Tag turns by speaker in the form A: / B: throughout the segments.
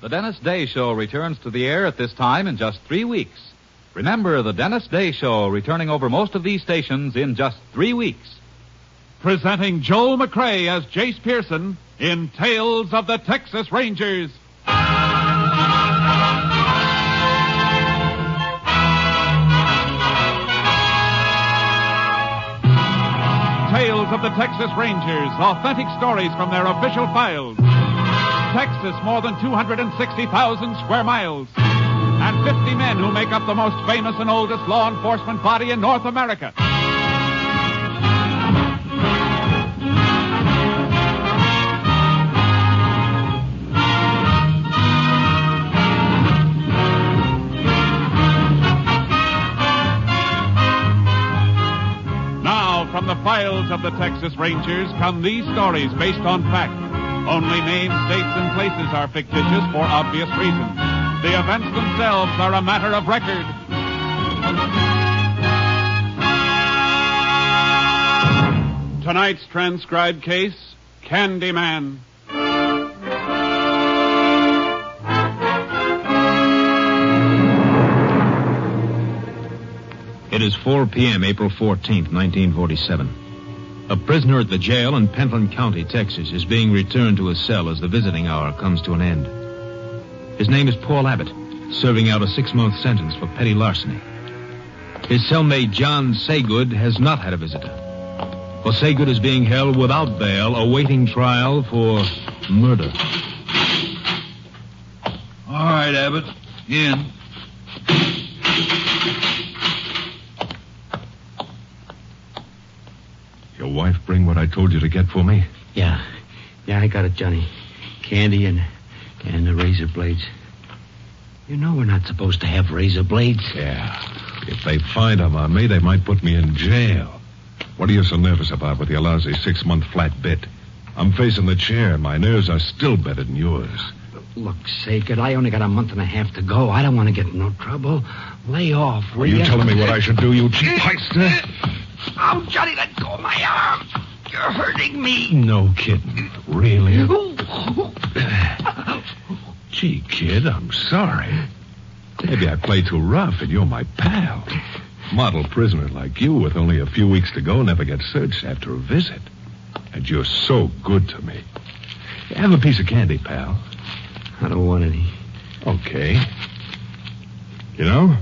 A: The Dennis Day Show returns to the air at this time in just 3 weeks. Remember, the Dennis Day Show returning over most of these stations in just 3 weeks.
B: Presenting Joel McCrea as Jace Pearson in Tales of the Texas Rangers. Tales of the Texas Rangers, authentic stories from their official files. Texas, more than 260,000 square miles. And 50 men who make up the most famous and oldest law enforcement body in North America. Now, from the files of the Texas Rangers come these stories based on fact. Only names, dates, and places are fictitious for obvious reasons. The events themselves are a matter of record. Tonight's transcribed case, Candyman.
C: It is 4 p.m., April 14th, 1947. A prisoner at the jail in Pentland County, Texas, is being returned to his cell as the visiting hour comes to an end. His name is Paul Abbott, serving out a 6-month sentence for petty larceny. His cellmate, John Saygood, has not had a visitor. For Saygood is being held without bail, awaiting trial for murder.
D: All right, Abbott. In.
E: Your wife bring what I told you to get for me?
F: Yeah, I got it, Johnny. Candy and the razor blades. You know we're not supposed to have razor blades.
E: Yeah. If they find them on me, they might put me in jail. What are you so nervous about with your lousy 6-month flat bit? I'm facing the chair, and my nerves are still better than yours.
F: Look, Saygood, I only got a month and a half to go. I don't want to get in no trouble. Lay off, will
E: Are you telling me what I should do, you cheap heister?
F: Oh, Johnny, let go of my arm. You're hurting me.
E: No kidding. Really? Gee, kid, I'm sorry. Maybe I played too rough, and you're my pal. Model prisoner like you with only a few weeks to go never gets searched after a visit. And you're so good to me. Have a piece of candy, pal.
F: I don't want any.
E: Okay. You know,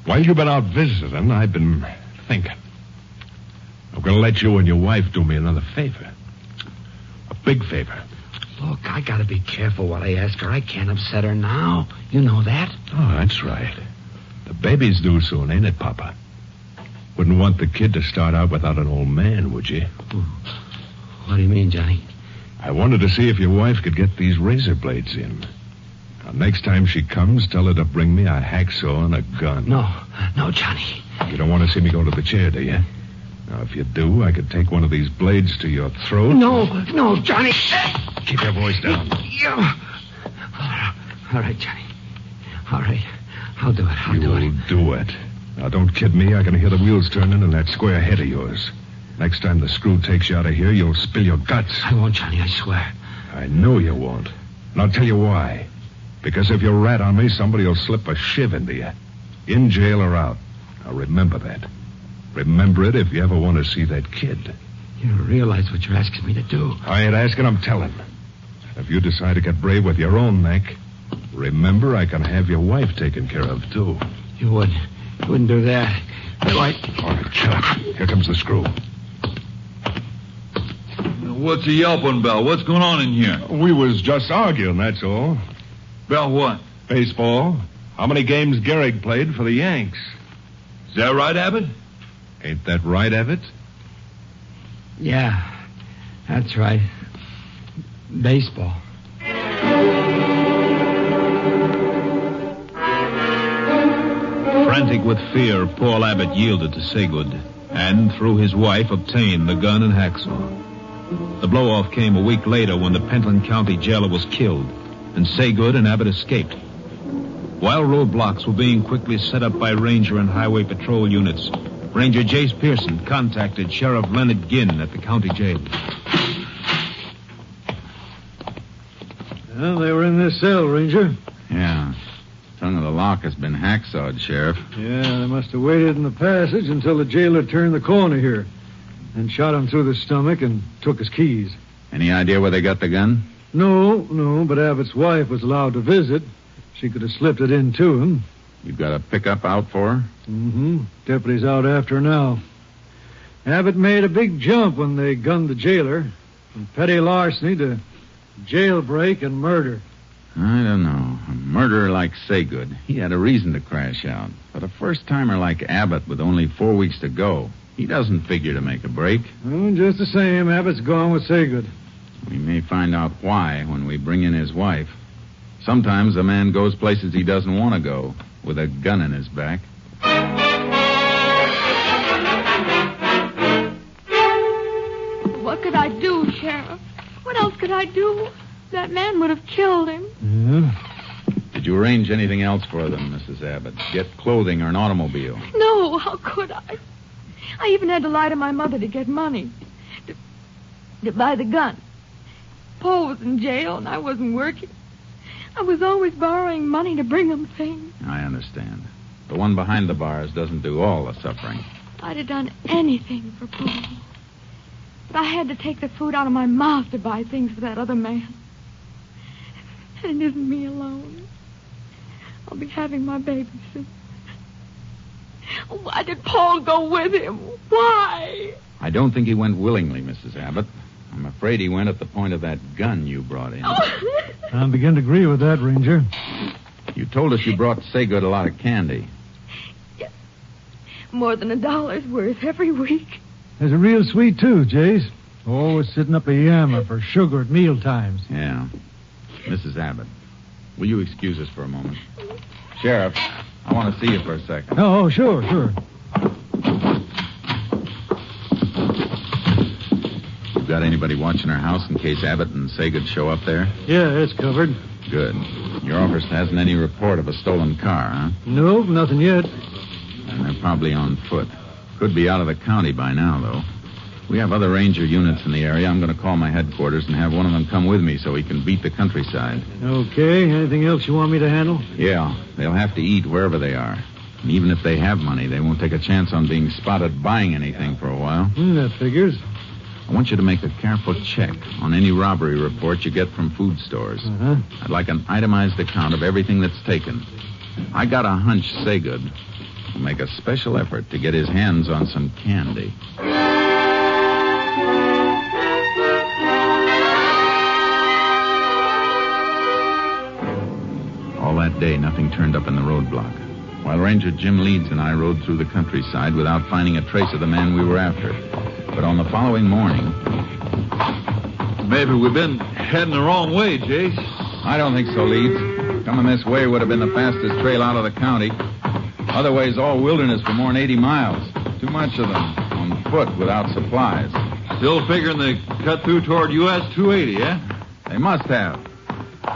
E: while you've been out visiting, I've been thinking. I'm going to let you and your wife do me another favor. A big favor.
F: Look, I got to be careful what I ask her. I can't upset her now. You know that.
E: Oh, that's right. The baby's due soon, ain't it, Papa? Wouldn't want the kid to start out without an old man, would you?
F: What do you mean, Johnny?
E: I wanted to see if your wife could get these razor blades in. Now, next time she comes, tell her to bring me a hacksaw and a gun.
F: No, Johnny.
E: You don't want to see me go to the chair, do you? Now, if you do, I could take one of these blades to your throat.
F: No, Johnny.
E: Keep your voice down.
F: Yeah. All right, Johnny. All right. I'll do it.
E: You'll do it. Now, don't kid me. I can hear the wheels turning in that square head of yours. Next time the screw takes you out of here, you'll spill your guts.
F: I won't, Johnny, I swear.
E: I know you won't. And I'll tell you why. Because if you rat on me, somebody will slip a shiv into you. In jail or out. Now, remember that. Remember it if you ever want to see that kid.
F: You don't realize what you're asking me to do.
E: I ain't asking, I'm telling. If you decide to get brave with your own neck, remember I can have your wife taken care of, too.
F: You wouldn't do that.
E: All right, Chuck. Here comes the screw.
D: What's he yelping about? What's going on in here?
E: We was just arguing, that's all.
D: About what?
E: Baseball. How many games Gehrig played for the Yanks?
D: Is that right, Abbott?
E: Ain't that right, Abbott?
F: Yeah, that's right. Baseball.
C: Frantic with fear, Paul Abbott yielded to Saygood and, through his wife, obtained the gun and hacksaw. The blow-off came a week later when the Pentland County jailer was killed, and Saygood and Abbott escaped. While roadblocks were being quickly set up by Ranger and Highway Patrol units, Ranger Jace Pearson contacted Sheriff Leonard Ginn at the county jail.
G: Well, they were in this cell, Ranger.
H: Yeah. Tongue of the lock has been hacksawed, Sheriff.
G: Yeah, they must have waited in the passage until the jailer turned the corner here. Then shot him through the stomach and took his keys.
H: Any idea where they got the gun?
G: No, but Abbott's wife was allowed to visit. She could have slipped it in to him.
H: You've got a pickup out for her?
G: Mm-hmm. Deputy's out after her now. Abbott made a big jump when they gunned the jailer. From petty larceny to jailbreak and murder.
H: I don't know. A murderer like Saygood, he had a reason to crash out. But a first-timer like Abbott with only 4 weeks to go, he doesn't figure to make a break.
G: Well, just the same, Abbott's gone with Saygood.
H: We may find out why when we bring in his wife. Sometimes a man goes places he doesn't want to go, with a gun in his back.
I: What could I do, Sheriff? What else could I do? That man would have killed him.
G: Yeah?
H: Did you arrange anything else for them, Mrs. Abbott? Get clothing or an automobile?
I: No, how could I? I even had to lie to my mother to get money. To buy the gun. Paul was in jail and I wasn't working. I was always borrowing money to bring him things.
H: I understand. The one behind the bars doesn't do all the suffering.
I: I'd have done anything for Paul. But I had to take the food out of my mouth to buy things for that other man. And it isn't me alone. I'll be having my baby soon. Why did Paul go with him? Why?
H: I don't think he went willingly, Mrs. Abbott. I'm afraid he went at the point of that gun you brought in.
G: I begin to agree with that, Ranger.
H: You told us you brought Saygood a lot of candy.
I: Yes. More than $1 worth every week.
G: There's a real sweet, too, Jace. Always sitting up a yammer for sugar at meal times.
H: Yeah. Mrs. Abbott, will you excuse us for a moment? Sheriff, I want to see you for a second.
G: Oh, sure.
H: You got anybody watching our house in case Abbott and Saygood show up there?
G: Yeah, it's covered.
H: Good. Your office hasn't any report of a stolen car, huh?
G: Nope, nothing yet.
H: And they're probably on foot. Could be out of the county by now, though. We have other ranger units in the area. I'm going to call my headquarters and have one of them come with me so he can beat the countryside.
G: Okay. Anything else you want me to handle?
H: Yeah. They'll have to eat wherever they are. And even if they have money, they won't take a chance on being spotted buying anything for a while.
G: That figures.
H: I want you to make a careful check on any robbery report you get from food stores.
G: Uh-huh.
H: I'd like an itemized account of everything that's taken. I got a hunch Saygood will make a special effort to get his hands on some candy. All that day, nothing turned up in the roadblock. While Ranger Jim Leeds and I rode through the countryside without finding a trace of the man we were after. But on the following morning...
D: Maybe we've been heading the wrong way, Jace.
H: I don't think so, Leeds. Coming this way would have been the fastest trail out of the county. Otherwise, all wilderness for more than 80 miles. Too much of them on foot without supplies.
D: Still figuring they cut through toward US 280, eh?
H: They must have.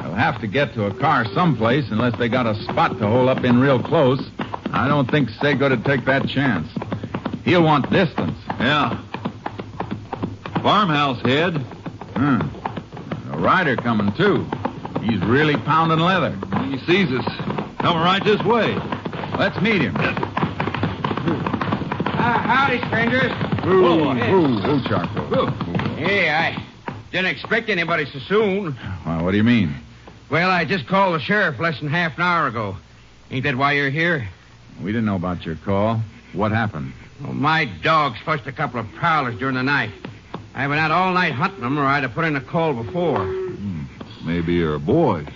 H: They'll have to get to a car someplace unless they got a spot to hole up in real close. I don't think Saygood would take that chance. He'll want distance.
D: Yeah. Farmhouse head.
H: A rider coming, too. He's really pounding leather.
D: He sees us. Coming right this way.
H: Let's meet him.
F: Howdy, strangers.
H: Whoa, Charcoal.
F: Hey, I didn't expect anybody so soon.
H: Well, what do you mean?
F: Well, I just called the sheriff less than half an hour ago. Ain't that why you're here?
H: We didn't know about your call. What happened?
F: Well, my dogs flushed a couple of prowlers during the night. I've been out all night hunting them, or I'd have put in a call before.
D: Maybe you're boys.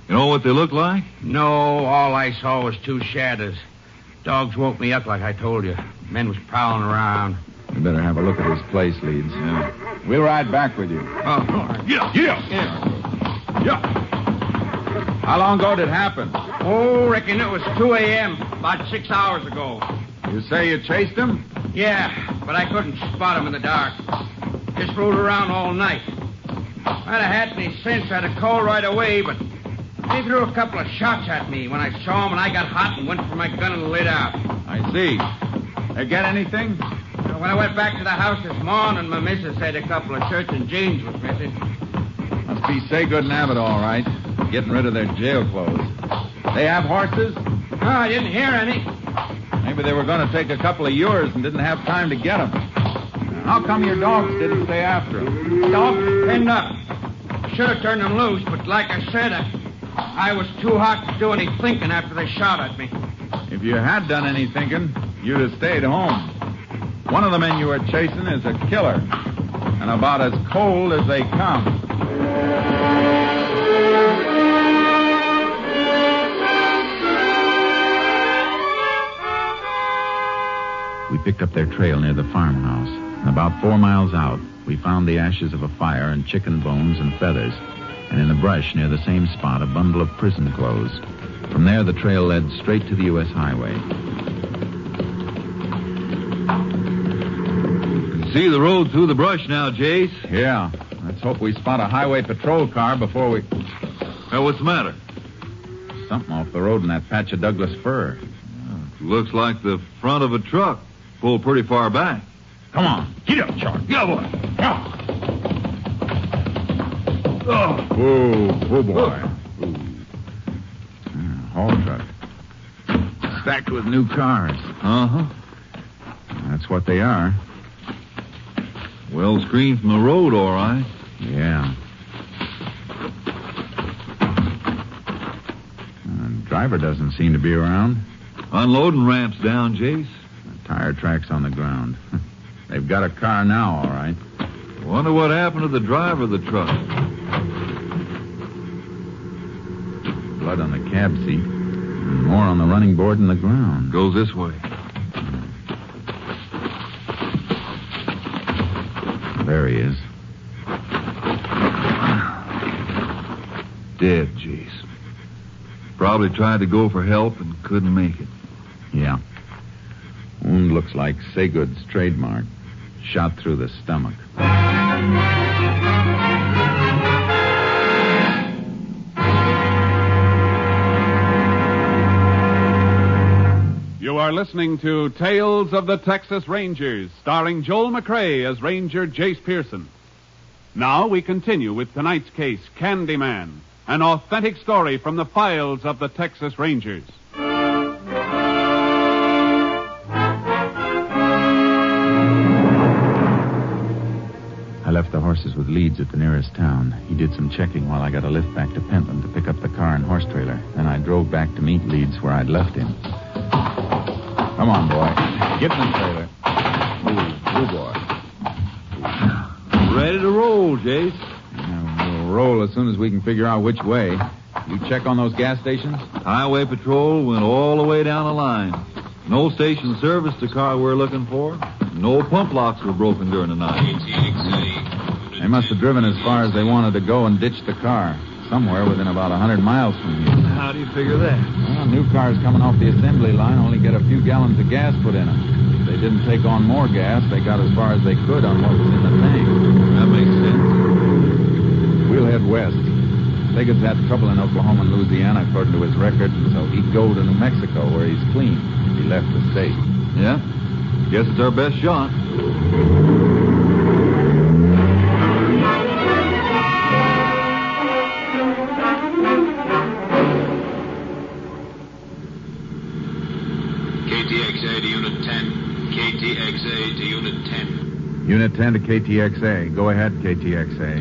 D: You know what they look like?
F: No, all I saw was two shadows. Dogs woke me up like I told you. Men was prowling around.
H: We better have a look at this place, Leeds.
D: Yeah.
H: We'll ride back with you.
F: Oh, all right.
H: Yeah. How long ago did it happen?
F: Oh, reckon it was 2 a.m., about 6 hours ago.
H: You say you chased him?
F: Yeah, but I couldn't spot him in the dark. Just rode around all night. If I'd have had any sense, I'd have called right away, but they threw a couple of shots at me when I saw him, and I got hot and went for my gun and lit out.
H: I see. They get anything?
F: When I went back to the house this morning, my missus said a couple of shirts and jeans was missing.
H: Must be Saygood and Abbott, all right. Getting rid of their jail clothes. They have horses?
F: No, I didn't hear any.
H: Maybe they were going to take a couple of yours and didn't have time to get them. How come your dogs didn't stay after them?
F: Dogs were pinned up. Should have turned them loose, but like I said, I was too hot to do any thinking after they shot at me.
H: If you had done any thinking, you'd have stayed home. One of the men you were chasing is a killer, and about as cold as they come. We picked up their trail near the farmhouse. And about 4 miles out, we found the ashes of a fire and chicken bones and feathers. And in the brush near the same spot, a bundle of prison clothes. From there, the trail led straight to the U.S. highway.
D: Can see the road through the brush now, Jace.
H: Yeah. Let's hope we spot a highway patrol car before we...
D: Hey, what's the matter?
H: Something off the road in that patch of Douglas fir.
D: Looks like the front of a truck. Pulled pretty far back.
H: Come on. Get up, Charlie.
D: Yeah, boy.
H: Oh, oh boy. Haul truck. Stacked with new cars.
D: Uh-huh.
H: That's what they are.
D: Well screened from the road, all right.
H: Yeah. Driver doesn't seem to be around.
D: Unloading ramps down, Jace.
H: Tire tracks on the ground. They've got a car now, all right.
D: Wonder what happened to the driver of the truck.
H: Blood on the cab seat. And more on the running board in the ground.
D: Goes this way.
H: There he is.
D: Dead, Jace. Probably tried to go for help and couldn't make it.
H: Yeah. Wound looks like Saygood's trademark. Shot through the stomach.
B: You are listening to Tales of the Texas Rangers, starring Joel McRae as Ranger Jace Pearson. Now we continue with tonight's case, Candyman, an authentic story from the files of the Texas Rangers.
H: I left the horses with Leeds at the nearest town. He did some checking while I got a lift back to Pentland to pick up the car and horse trailer. Then I drove back to meet Leeds where I'd left him. Come on, boy. Get in the trailer. Move, boy.
D: Ready to roll, Jace.
H: Yeah, we'll roll as soon as we can figure out which way. You check on those gas stations?
D: Highway patrol went all the way down the line. No station serviced the car we're looking for. No pump locks were broken during the night.
H: They must have driven as far as they wanted to go and ditched the car. Somewhere within about 100 miles from here.
D: How do you figure that?
H: Well, new cars coming off the assembly line only get a few gallons of gas put in them. If they didn't take on more gas, they got as far as they could on what was in the tank.
D: That makes sense.
H: We'll head west. Saygood's had trouble in Oklahoma and Louisiana, according to his record, so he'd go to New Mexico, where he's clean, if he left the state.
D: Yeah? Guess it's our best shot.
C: KTXA to Unit 10. KTXA to Unit 10.
H: Unit 10 to KTXA. Go ahead, KTXA.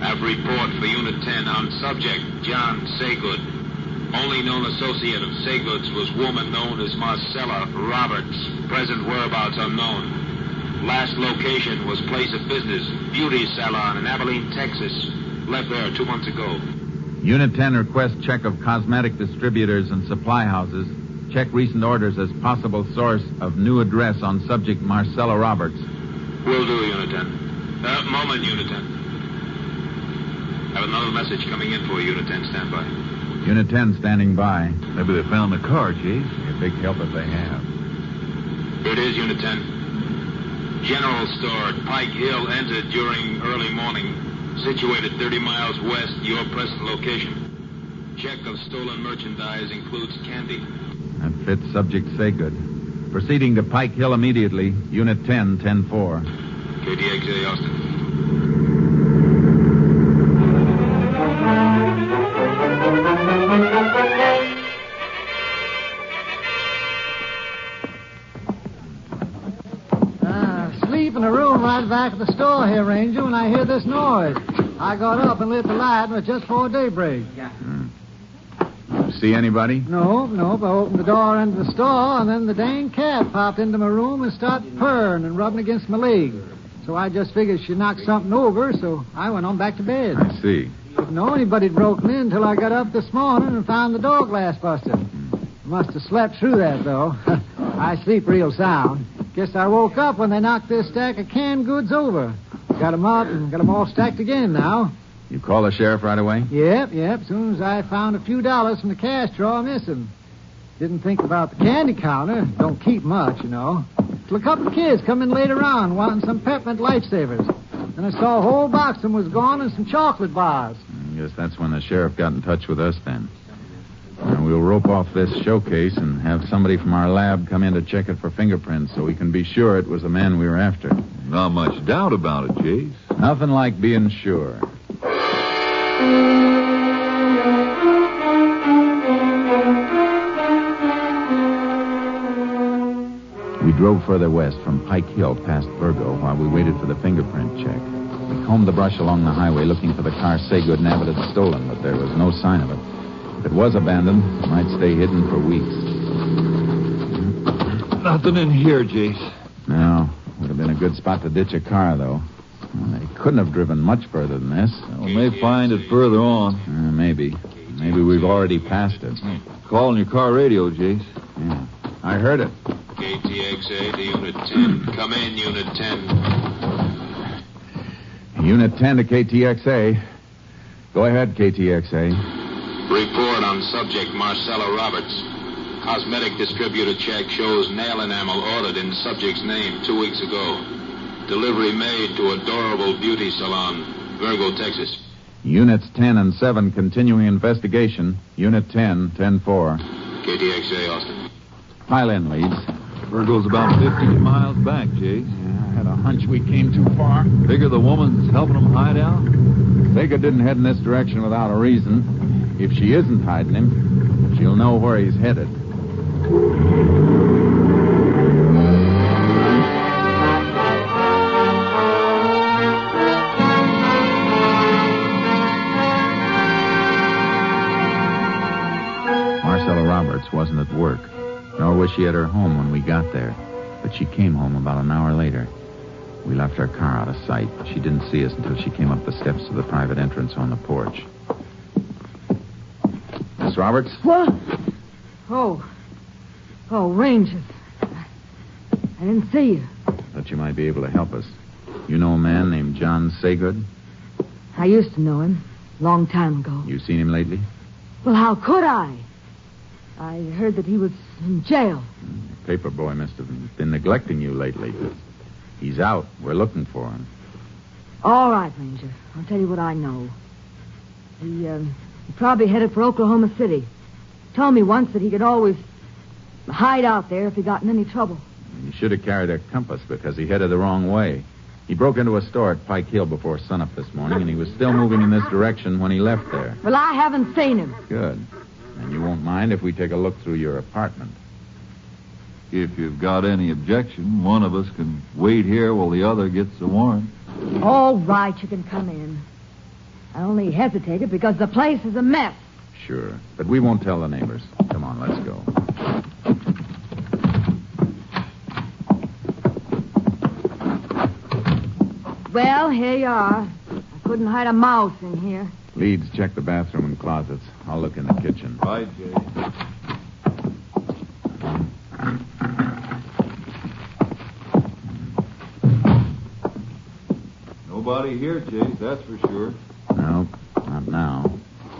C: Have report for Unit 10 on subject John Saygood. Only known associate of Saygood's was woman known as Marcella Roberts. Present whereabouts unknown. Last location was place of business, beauty salon in Abilene, Texas. Left there 2 months ago.
H: Unit 10 requests check of cosmetic distributors and supply houses. Check recent orders as possible source of new address on subject Marcella Roberts.
C: Will do, Unit 10. Moment, Unit 10. Have another message coming in for Unit 10. Stand by.
H: Unit 10 standing by.
D: Maybe they found the car, Jace.
H: Be a big help if they have.
C: Here it is, Unit 10. General store at Pike Hill entered during early morning. Situated 30 miles west, your present location. Check of stolen merchandise includes candy.
H: That fits subject Saygood. Proceeding to Pike Hill immediately. Unit 10, 10-4.
C: KTXA, Austin.
G: back of the store here, Ranger, when I hear this noise. I got up and lit the light, and it was just before daybreak.
H: See anybody?
G: No. I opened the door into the store, and then the dang cat popped into my room and started purring and rubbing against my leg. So I just figured she knocked something over, so I went on back to bed.
H: I see.
G: Didn't know anybody'd broken in until I got up this morning and found the door glass busted. Must have slept through that, though. I sleep real sound. Guess I woke up when they knocked this stack of canned goods over. Got 'em up and got 'em all stacked again now.
H: You call the sheriff right away?
G: Yep. As soon as I found a few dollars from the cash drawer missing. Didn't think about the candy counter. Don't keep much, you know. Till a couple of kids come in later on wanting some peppermint lifesavers. And I saw a whole box of them was gone and some chocolate bars.
H: I guess that's when the sheriff got in touch with us then. Now, we'll rope off this showcase and have somebody from our lab come in to check it for fingerprints so we can be sure it was the man we were after.
D: Not much doubt about it, Chase.
H: Nothing like being sure. We drove further west from Pike Hill past Virgo while we waited for the fingerprint check. We combed the brush along the highway looking for the car Saygood and Abbott had stolen, but there was no sign of it. If it was abandoned, it might stay hidden for weeks.
D: Nothing in here, Jace.
H: No. Would have been a good spot to ditch a car, though. Well, they couldn't have driven much further than this.
D: We may find it further on.
H: Maybe. Maybe we've already passed it.
D: Call on your car radio, Jace.
H: Yeah. I heard it.
J: KTXA to Unit 10. Come in, Unit 10.
H: Unit 10 to KTXA. Go ahead, KTXA.
J: Report on subject Marcella Roberts. Cosmetic distributor check shows nail enamel ordered in subject's name 2 weeks ago. Delivery made to Adorable Beauty Salon, Virgo, Texas.
H: Units 10 and 7 continuing investigation. Unit 10, 10-4.
J: KTXA, Austin.
H: Pile in, Leeds.
D: Virgo's about 15 miles back, Jace.
H: Yeah, I had a hunch we came too far.
D: Figure the woman's helping them hide out?
H: Saygood didn't head in this direction without a reason. If she isn't hiding him, she'll know where he's headed. Marcella Roberts wasn't at work, nor was she at her home when we got there, but she came home about an hour later. We left our car out of sight. She didn't see us until she came up the steps to the private entrance on the porch. Miss Roberts?
I: What? Oh, Rangers. I didn't see you.
H: Thought you might be able to help us. You know a man named John Saygood?
I: I used to know him. Long time ago.
H: You seen him lately?
I: Well, how could I? I heard that he was in jail.
H: The paper boy must have been neglecting you lately. He's out. We're looking for him.
I: All right, Ranger. I'll tell you what I know. He probably headed for Oklahoma City. Told me once that he could always hide out there if he got in any trouble.
H: He should have carried a compass because he headed the wrong way. He broke into a store at Pike Hill before sunup this morning, and he was still moving in this direction when he left there.
I: Well, I haven't seen him.
H: Good. And you won't mind if we take a look through your apartment.
D: If you've got any objection, one of us can wait here while the other gets the warrant.
I: All right, you can come in. I only hesitated because the place is a mess.
H: Sure. But we won't tell the neighbors. Come on, let's go.
I: Well, here you are. I couldn't hide a mouse in here.
H: Leeds, check the bathroom and closets. I'll look in the kitchen.
D: Right, Jay. Nobody here, Chase, that's for sure.
H: No, not now.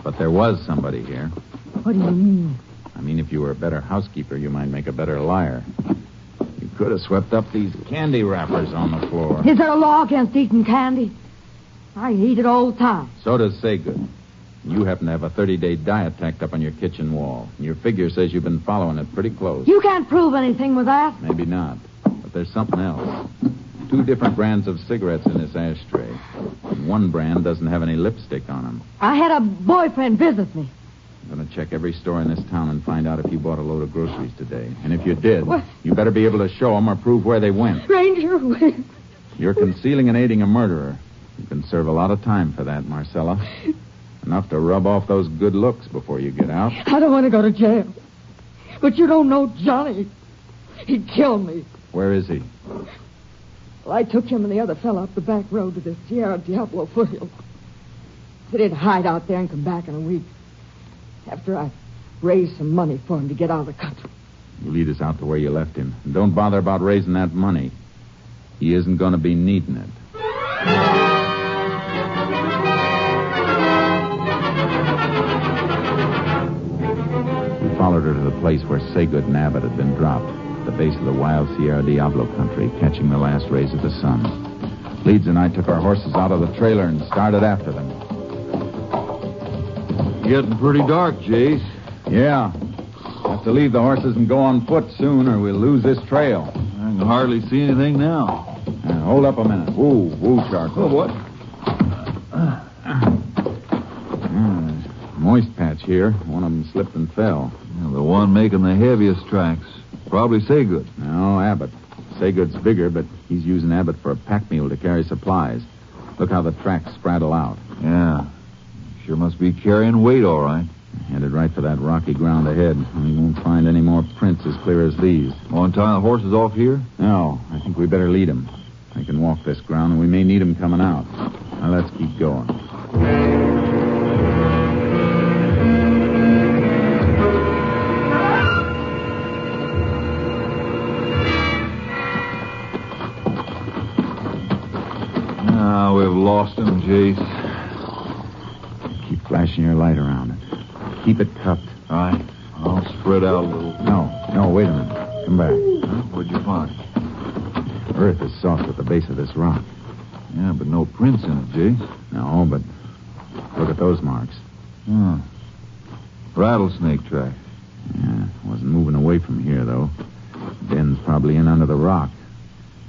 H: But there was somebody here.
I: What do you mean?
H: I mean, if you were a better housekeeper, you might make a better liar. You could have swept up these candy wrappers on the floor.
I: Is there a law against eating candy? I eat it all the time.
H: So does Saygood. You happen to have a 30-day diet tacked up on your kitchen wall. And your figure says you've been following it pretty close.
I: You can't prove anything with that.
H: Maybe not. But there's something else. 2 different brands of cigarettes in this ashtray. And one brand doesn't have any lipstick on them.
I: I had a boyfriend visit me.
H: I'm going to check every store in this town and find out if you bought a load of groceries today. And if you did,
I: What?
H: you better be able to show them or prove where they went.
I: Ranger, wait.
H: You're concealing and aiding a murderer. You can serve a lot of time for that, Marcella. Enough to rub off those good looks before you get out.
I: I don't want to go to jail. But you don't know Johnny. He'd kill me.
H: Where is he?
I: Well, I took him and the other fellow up the back road to the Sierra Diablo foothills. Said he'd hide out there and come back in a week. After I raised some money for him to get out of the country.
H: You lead us out to where you left him. And don't bother about raising that money. He isn't going to be needing it. We followed her to the place where Saygood and Abbott had been dropped, at the base of the wild Sierra Diablo country, catching the last rays of the sun. Leeds and I took our horses out of the trailer and started after them.
D: Getting pretty dark, Jace.
H: Yeah. Have to leave the horses and go on foot soon, or we'll lose this trail.
D: I can hardly see anything now.
H: Hold up a minute. Woo, Charcoal.
D: Oh, what?
H: Moist patch here. One of them slipped and fell.
D: Yeah, the one making the heaviest tracks. Probably Saygood.
H: No, Abbott. Saygood's bigger, but he's using Abbott for a pack mule to carry supplies. Look how the tracks spraddle out.
D: Yeah. Sure must be carrying weight, all right.
H: Headed right for that rocky ground ahead. We won't find any more prints as clear as these.
D: Want to tie the horses off here?
H: No, I think we better lead them. They can walk this ground, and we may need them coming out. Now, let's keep going.
D: Ah, we've lost him, Jace.
H: Keep flashing your light around it. Keep it cupped.
D: All right. I'll spread out a little.
H: No, wait a minute. Come back.
D: Huh? What'd you find?
H: Earth is soft at the base of this rock.
D: Yeah, but no prints in it, Jace.
H: No, but look at those marks.
D: Hmm. Rattlesnake track.
H: Yeah, wasn't moving away from here, though. Den's probably in under the rock.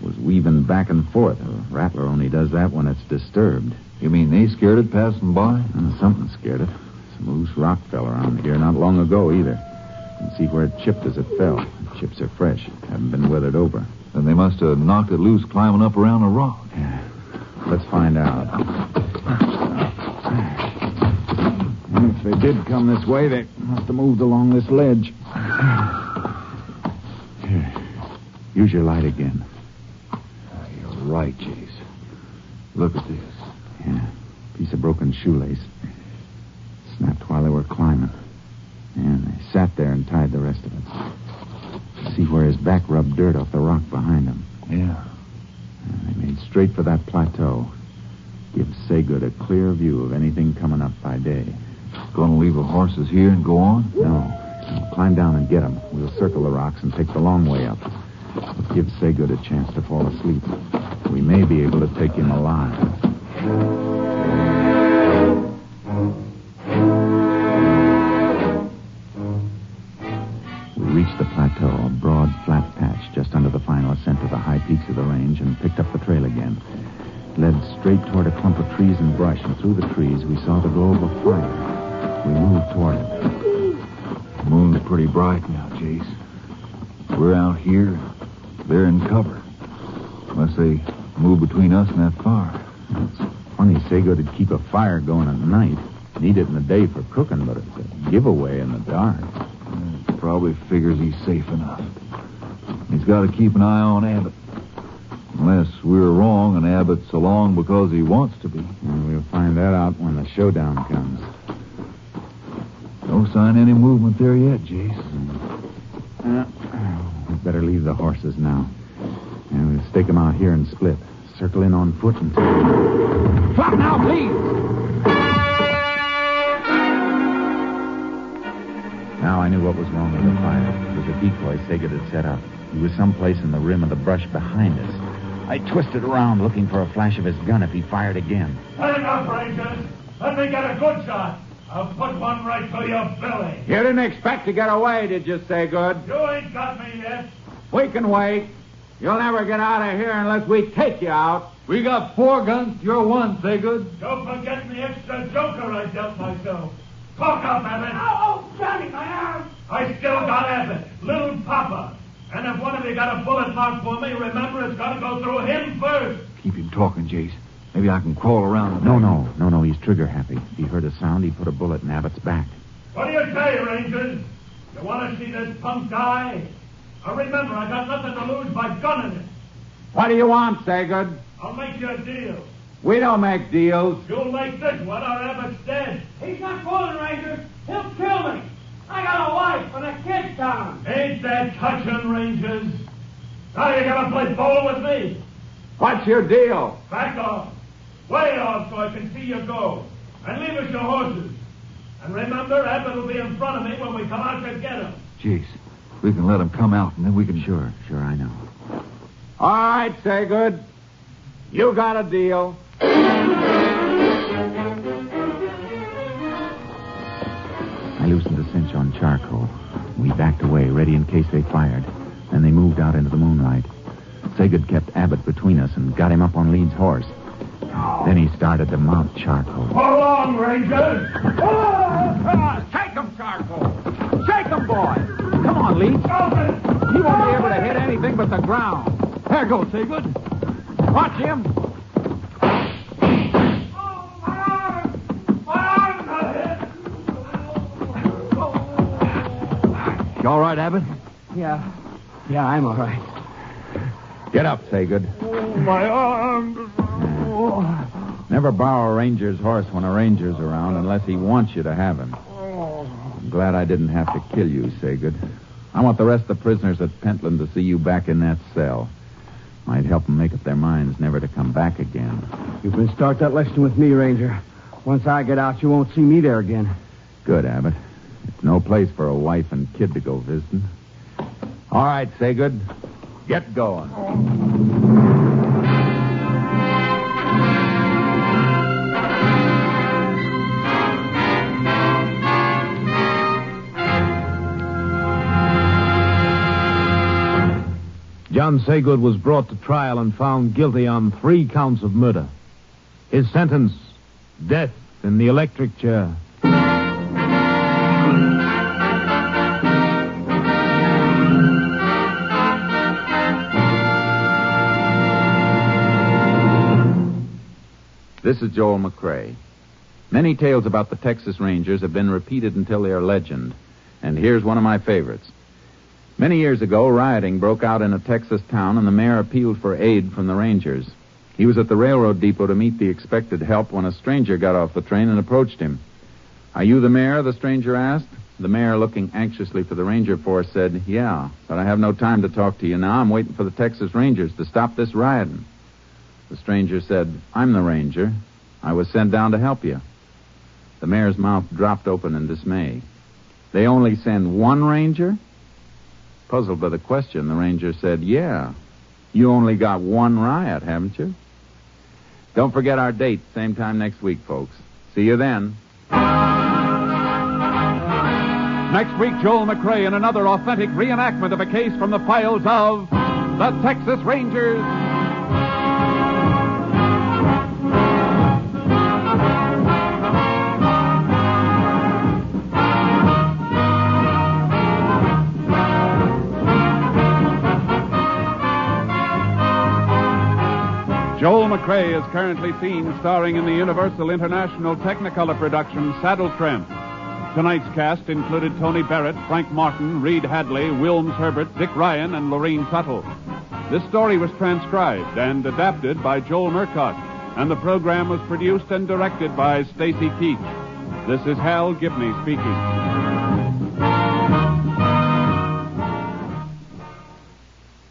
H: Was weaving back and forth. A rattler only does that when it's disturbed.
D: You mean they scared it passing by?
H: Something scared it. Some loose rock fell around here not long ago, either. You can see where it chipped as it fell. The chips are fresh. Haven't been weathered over.
D: Then they must have knocked it loose climbing up around the rock.
H: Yeah. Let's find out. If they did come this way, they must have moved along this ledge. Here. Use your light again.
D: You're right, Jace. Look at this.
H: Yeah. Piece of broken shoelace. Snapped while they were climbing. And they sat there and tied the rest of it. See where his back rubbed dirt off the rock behind him.
D: Yeah.
H: And they made straight for that plateau. Give Saygood a clear view of anything coming up by day.
D: Gonna leave the horses here and go on?
H: No. Climb down and get them. We'll circle the rocks and take the long way up. We'll give Saygood a chance to fall asleep. We may be able to take him alive. We reached the plateau, a broad, flat patch just under the final ascent to the high peaks of the range, and picked up the trail again. It led straight toward a clump of trees and brush, and through the trees we saw the glow of a fire. We moved toward it.
D: The moon's pretty bright now, Jace. We're out here. They're in cover. Unless they move between us and that fire.
H: It's funny Saygood would keep a fire going at night. Need it in the day for cooking, but it's a giveaway in the dark.
D: Probably figures he's safe enough. He's got to keep an eye on Abbott. Unless we're wrong and Abbott's along because he wants to be.
H: And we'll find that out when the showdown comes.
D: No sign of any movement there yet, Jace.
H: We better leave the horses now. And we'll stake them out here and split. Circle in on foot and...
F: Stop now, please!
H: Now I knew what was wrong with the fire. It was a decoy Saygood had set up. He was someplace in the rim of the brush behind us. I twisted around looking for a flash of his gun if he fired again.
K: Let enough, Rangers. Let me get a good shot. I'll put one right through your belly.
F: You didn't expect to get away, did you, Saygood?
K: You ain't got me yet.
F: We can wait. You'll never get out of here unless we take you out.
D: We got 4 guns. You're 1, Saygood.
K: Don't forget the extra joker I dealt myself. Talk up, Abbott. Oh, Johnny, my arm. I still got Abbott, little Papa. And if one of you got a bullet mark for me, remember it's got to go through him first.
D: Keep him talking, Jace. Maybe I can crawl around.
H: No. He's trigger happy. He heard a sound. He put a bullet in Abbott's back.
K: What do you say, Rangers? You want to see this punk die? Now remember, I got nothing to lose by gunning it.
F: What do you want, Saygood?
K: I'll make you a deal.
F: We don't make deals.
K: You'll make this one, or Abbott's dead.
L: He's not fooling, Rangers. He'll kill me. I got a wife and a kid down.
K: Ain't that touching, Rangers? Now you gotta play ball with me.
F: What's your deal?
K: Back off. Way off so I can see you go. And leave us your horses. And remember, Abbott will be in front of me when we come out to get him.
D: Jace, we can let him come out, and then we can...
H: Sure, I know.
F: All right, Saygood. You got a deal.
H: I loosened the cinch on charcoal. We backed away, ready in case they fired. Then they moved out into the moonlight. Saygood kept Abbott between us and got him up on Leeds' horse. Then he started to mount charcoal.
K: Hold on, Rangers.
F: Take him, Charcoal. Shake him, boy. Come on, Leeds. He won't be able to hit anything but the ground. There goes Saygood. Watch him.
D: You all right, Abbott?
L: Yeah, I'm all right.
H: Get up, Saygood.
K: My arms.
H: Never borrow a ranger's horse when a ranger's around unless he wants you to have him. I'm glad I didn't have to kill you, Saygood. I want the rest of the prisoners at Pentland to see you back in that cell. Might help them make up their minds never to come back again.
L: You can start that lesson with me, Ranger. Once I get out, you won't see me there again.
H: Good, Abbott. It's no place for a wife and kid to go visiting. All right, Saygood. Get going.
C: John Saygood was brought to trial and found guilty on 3 counts of murder. His sentence, death in the electric chair.
H: This is Joel McCrae. Many tales about the Texas Rangers have been repeated until they are legend. And here's one of my favorites. Many years ago, rioting broke out in a Texas town, and the mayor appealed for aid from the Rangers. He was at the railroad depot to meet the expected help when a stranger got off the train and approached him. "Are you the mayor?" the stranger asked. The mayor, looking anxiously for the Ranger force, said, "Yeah, but I have no time to talk to you now. I'm waiting for the Texas Rangers to stop this rioting." The stranger said, "I'm the Ranger. I was sent down to help you." The mayor's mouth dropped open in dismay. "They only send one Ranger?" Puzzled by the question, the Ranger said, "Yeah. You only got one riot, haven't you?" Don't forget our date, same time next week, folks. See you then.
B: Next week, Joel McCrae in another authentic reenactment of a case from the files of the Texas Rangers. Joel McCrae is currently seen starring in the Universal International Technicolor production Saddle Tramp. Tonight's cast included Tony Barrett, Frank Martin, Reed Hadley, Wilms Herbert, Dick Ryan, and Lorene Tuttle. This story was transcribed and adapted by Joel Murcott, and the program was produced and directed by Stacy Keach. This is Hal Gibney speaking.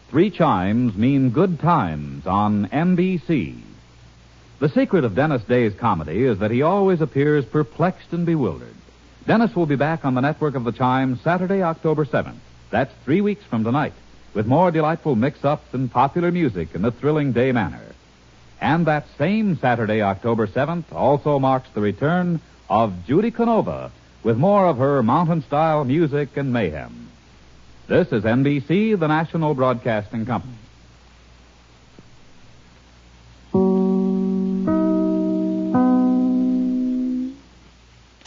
A: Three chimes mean good times on NBC. The secret of Dennis Day's comedy is that he always appears perplexed and bewildered. Dennis will be back on the network of the Chimes Saturday, October 7th. That's 3 weeks from tonight, with more delightful mix-ups and popular music in a thrilling day manner. And that same Saturday, October 7th, also marks the return of Judy Canova with more of her mountain-style music and mayhem. This is NBC, the National Broadcasting Company.